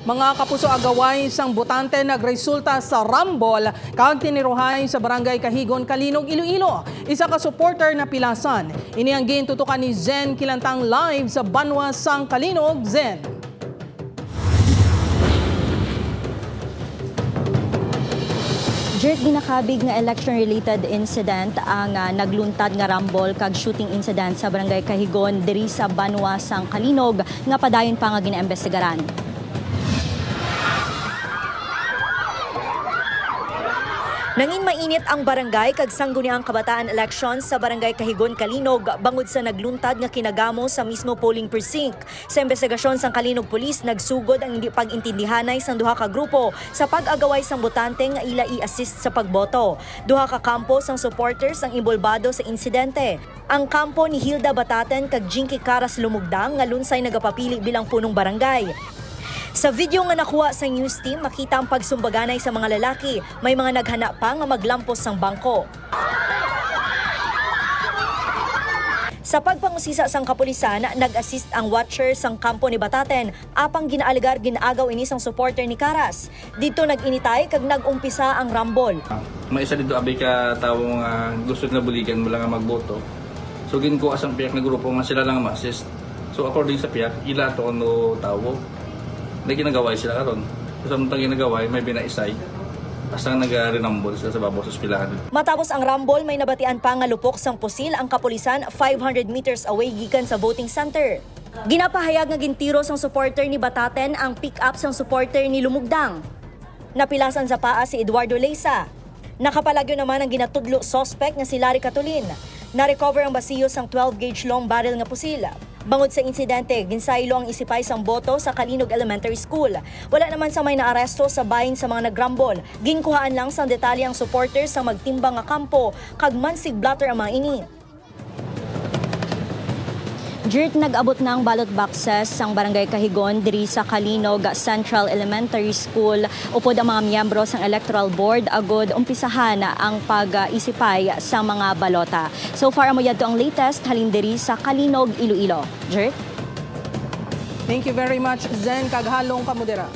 Mga kapuso agaway sang botante nagresulta sa Rambol, kag tiniruhay sa Barangay Cahigon, Calinog, Iloilo. Isa ka supporter na pilasan. Ini ang gintutukan ni Zen Kilantang live sa Banwa sang Calinog. Zen. Dirt ginakabig nga election-related incident ang nagluntad nga rambol kag shooting incident sa Barangay Cahigon diri sa Banwa sang Calinog nga padayon pa nga ginaimbestigaran. Nangin mainit ang barangay kag sangguniang kabataan elections sa Barangay Cahigon, Calinog bangod sa nagluntad nga kinagamo sa mismo polling precinct. Sa investigasyon sang Calinog Police, nagsugod ang hindi pag-intindihanay sang duha ka grupo sa pag-agaway sang botante nga ila i-assist sa pagboto. Duha ka kampo sang supporters ang involbado sa insidente. Ang kampo ni Hilda Bataten kag Jinky Caras Lumugdang nga lunsay nagapapili bilang punong barangay. Sa video nga nakuha sa news team, makita ang pagsumbaganay sa mga lalaki. May mga naghana pa nga maglampos sang bangko. Sa pagpangusisa sang kapulisan, nag-assist ang watcher sang kampo ni Bataten apang ginaaligar ginaagaw ini sang supporter ni Caras. Dito nag-initay kag nag-umpisa ang rambol. May isa dito abay ka tawong gusto na buligan mo lang nga magboto. So ginkuha sang piyak na grupo nga sila lang ma-assist. So according sa piyak, ila to no tawo. Na ginagaway sila karon. So samtang ginagaway, may binaisay. Basta nag-renambol sila sa babaw sa ospilahan. Matapos ang rambol, may nabatian pa nga lupok sang pusil ang kapulisan 500 meters away gikan sa voting center. Ginapahayag nga gintiro sang supporter ni Bataten ang pick-up sang supporter ni Lumugdang. Napilasan sa paa si Eduardo Leysa. Nakapalagyo naman ang ginatudlo suspect nga si Larry Catulin. Na-recover ang basiyo sang 12-gauge long barrel nga pusil. Bangod sa insidente, ginsaylo ang isipay sang boto sa Calinog Elementary School. Wala naman sa may naaresto sa bahin sa mga nagrambol. Ginkuhaan lang sang detalye ang supporters sa magtimbang nga kampo kag mansig blatter ang mga ini. Dirt nag-abot ng ballot boxes sang Barangay Cahigon diri sa Calinog Central Elementary School upod ang mga miyembro sang Electoral Board agod umpisahan ang pag-isipay sa mga balota. So far amo yadto ang latest halin diri sa Calinog, Iloilo. Dirt. Thank you very much, Zen. Kaghalong kamudera.